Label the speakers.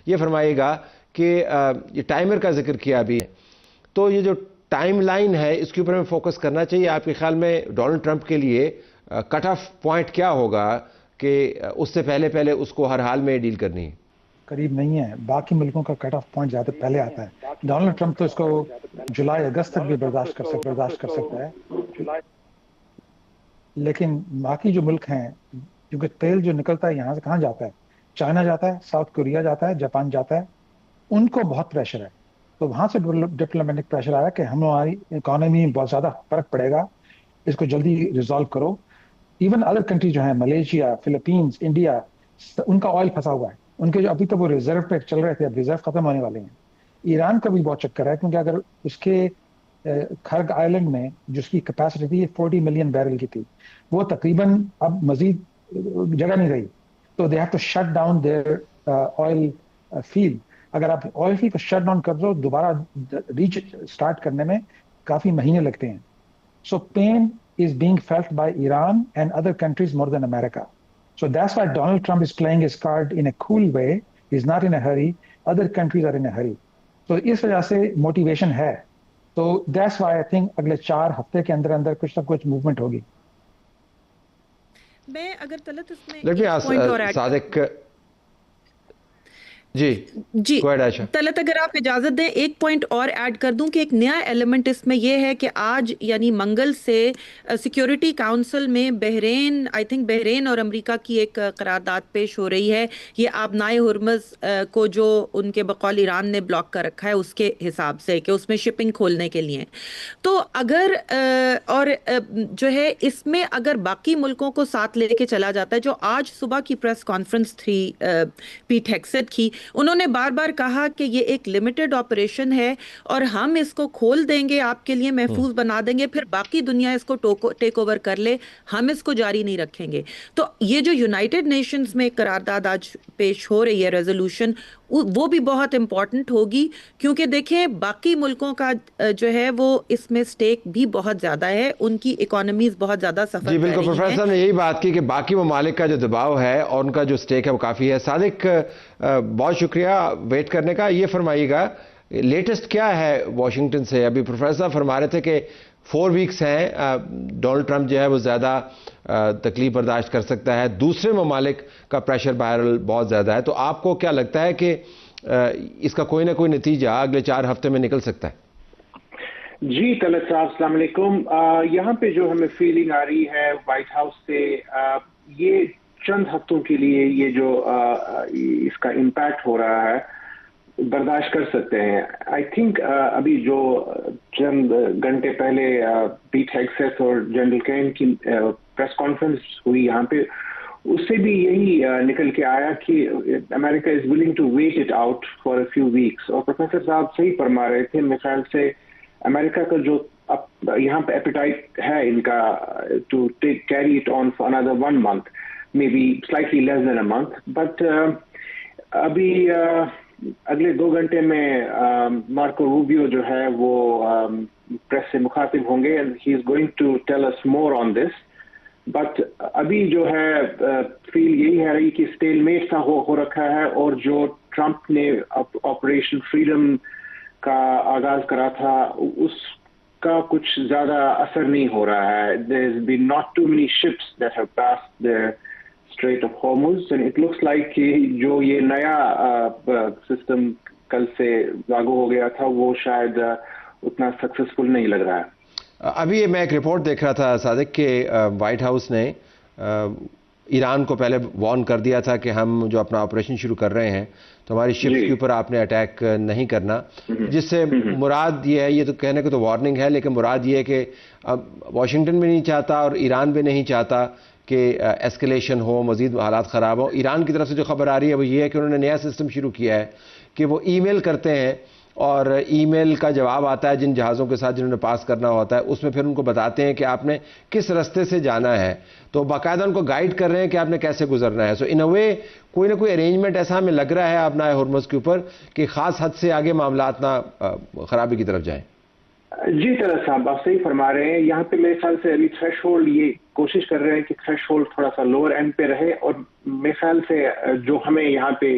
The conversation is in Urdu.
Speaker 1: یہ فرمائیے گا کہ یہ ٹائمر کا ذکر کیا ابھی ہے، تو یہ جو ٹائم لائن ہے اس کے اوپر ہمیں فوکس کرنا چاہیے. آپ کے خیال میں ڈونلڈ ٹرمپ کے لیے کٹ آف پوائنٹ کیا ہوگا کہ اس سے پہلے اس کو ہر حال میں ڈیل کرنی ہے؟
Speaker 2: قریب نہیں ہے، باقی ملکوں کا کٹ آف پوائنٹ زیادہ پہلے آتا ہے. ڈونلڈ ٹرمپ تو اس کو جولائی اگست تک بھی برداشت کر سکتا ہے، لیکن باقی جو ملک ہیں، کیونکہ تیل جو نکلتا ہے یہاں سے کہاں جاتا ہے؟ چائنا جاتا ہے، ساؤتھ کوریا جاتا ہے، جاپان جاتا ہے، ان کو بہت پریشر ہے. تو وہاں سے ڈپلومیٹک پریشر آیا کہ ہماری اکانومی میں بہت زیادہ فرق پڑے گا، اس کو جلدی ریزالو کرو. ایون ادر کنٹری جو ہیں، ملیشیا، فلپینز، انڈیا، ان کا آئل پھنسا ہوا ہے. ان کے جو ابھی تک وہ ریزرو پہ چل رہے تھے، اب ریزرو ختم ہونے والے ہیں. ایران کا بھی بہت چکر ہے، کیونکہ اگر اس کے خرگ آئلینڈ میں جس کی کیپیسٹی تھی 40 ملین بیرل کی تھی، وہ تقریباً اب مزید جگہ نہیں رہی، تو they have to shut down their oil field. اگر آپ آئل فیلڈ کو شٹ ڈاؤن کر دو، دوبارہ ریچ اسٹارٹ کرنے میں کافی مہینے لگتے ہیں. سو pain is being felt by Iran and other countries more than America. So that's why Donald Trump is playing his card in a cool way. He's not in a hurry. Other countries are in a hurry. So اس وجہ سے موٹیویشن ہے. So that's why I think اگلے 4 ہفتے کے اندر کچھ نہ کچھ موومنٹ ہوگی.
Speaker 3: میں اگر طلعت اس میں ایک پوائنٹ اور ایڈ
Speaker 1: صادق جی
Speaker 3: طلعت اگر آپ اجازت دیں ایک پوائنٹ اور ایڈ کر دوں کہ ایک نیا ایلیمنٹ اس میں یہ ہے کہ آج یعنی منگل سے سیکیورٹی کاؤنسل میں بحرین اور امریکہ کی ایک قرارداد پیش ہو رہی ہے. یہ آبنائے ہرمز کو جو ان کے بقول ایران نے بلاک کر رکھا ہے اس کے حساب سے کہ اس میں شپنگ کھولنے کے لیے. تو اگر اور جو ہے اس میں اگر باقی ملکوں کو ساتھ لے کے چلا جاتا ہے، جو آج صبح کی پریس کانفرنس تھی پیٹ ہیگسیٹ کی، انہوں نے بار بار کہا کہ یہ ایک لمیٹڈ آپریشن ہے اور ہم اس کو کھول دیں گے، آپ کے لیے محفوظ بنا دیں گے، پھر باقی دنیا اس کو ٹیک اوور کر لے، ہم اس کو جاری نہیں رکھیں گے. تو یہ جو یونائٹڈ نیشنز میں قرارداد آج پیش ہو رہی ہے ریزولوشن، وہ بھی بہت امپورٹنٹ ہوگی، کیونکہ دیکھیں باقی ملکوں کا جو ہے وہ اس میں سٹیک بھی بہت زیادہ ہے، ان کی اکانومیز بہت زیادہ سفر کر رہی ہیں.
Speaker 1: جی بالکل، پروفیسر نے یہی بات کی کہ باقی ممالک کا جو دباؤ ہے اور ان کا جو سٹیک ہے وہ کافی ہے. صادق بہت شکریہ ویٹ کرنے کا. یہ فرمائیے گا لیٹسٹ کیا ہے واشنگٹن سے؟ ابھی پروفیسر فرما رہے تھے کہ 4 ویکس ہیں، ڈونلڈ ٹرمپ جو ہے وہ زیادہ تکلیف برداشت کر سکتا ہے، دوسرے ممالک کا پریشر بہرحال بہت زیادہ ہے. تو آپ کو کیا لگتا ہے کہ اس کا کوئی نہ کوئی نتیجہ اگلے 4 ہفتے میں نکل سکتا ہے؟
Speaker 4: جی طلعت صاحب السلام علیکم. یہاں پہ جو ہمیں فیلنگ آ رہی ہے وائٹ ہاؤس سے، یہ چند ہفتوں کے لیے یہ جو اس کا امپیکٹ ہو رہا ہے برداشت کر سکتے ہیں. آئی تھنک ابھی جو چند گھنٹے پہلے پیٹ ہیگسیٹ اور جنرل کین کی پریس کانفرنس ہوئی یہاں پہ، اس سے بھی یہی نکل کے آیا کہ امریکہ is willing to wait it out for a few weeks. اور پروفیسر صاحب صحیح فرما رہے تھے، میرے خیال سے امریکہ کا جو یہاں پہ ایپیٹائٹ ہے ان کا to carry it on for another 1 month, maybe slightly less than a month. But ابھی اگلے 2 گھنٹے میں مارکو روبیو جو ہے وہ پریس سے مخاطب ہوں گے and he is going to tell us more on this. But ابھی جو ہے فیل یہی ہے رہی کہ اسٹیل میٹ سا ہو رکھا ہے، اور جو ٹرمپ نے آپریشن فریڈم کا آغاز کرا تھا اس کا کچھ زیادہ اثر نہیں ہو رہا ہے. There has been not too many ships that have passed the Strait of Hormuz and it looks like کہ جو یہ نیا سسٹم کل سے لاگو ہو گیا تھا وہ شاید اتنا سکسیسفل نہیں لگ رہا ہے.
Speaker 1: ابھی میں ایک رپورٹ دیکھ رہا تھا صادق کہ وائٹ ہاؤس نے ایران کو پہلے وارن کر دیا تھا کہ ہم جو اپنا آپریشن شروع کر رہے ہیں تو ہماری شپس کے اوپر آپ نے اٹیک نہیں کرنا، جس سے مراد یہ ہے، یہ تو کہنے کو تو وارننگ ہے لیکن مراد یہ ہے کہ اب واشنگٹن بھی نہیں چاہتا اور ایران بھی نہیں چاہتا کہ ایسکلیشن ہو، مزید حالات خراب ہو. ایران کی طرف سے جو خبر آ رہی ہے وہ یہ ہے کہ انہوں نے نیا سسٹم شروع کیا ہے کہ وہ ای میل کرتے ہیں اور ای میل کا جواب آتا ہے جن جہازوں کے ساتھ جنہوں نے پاس کرنا ہوتا ہے، اس میں پھر ان کو بتاتے ہیں کہ آپ نے کس راستے سے جانا ہے، تو باقاعدہ ان کو گائیڈ کر رہے ہیں کہ آپ نے کیسے گزرنا ہے. سو ان اے وے کوئی نہ کوئی ارینجمنٹ ایسا ہمیں لگ رہا ہے آبنائے ہرمز کے اوپر کہ خاص حد سے آگے معاملات نہ خرابی کی طرف جائیں.
Speaker 4: جی طلعت صاحب آپ صحیح فرما رہے ہیں. یہاں پہ میرے خیال سے ابھی تھریش ہولڈ یہ کوشش کر رہے ہیں کہ تھریش ہولڈ تھوڑا سا لوور اینڈ پہ رہے، اور میرے خیال سے جو ہمیں یہاں پہ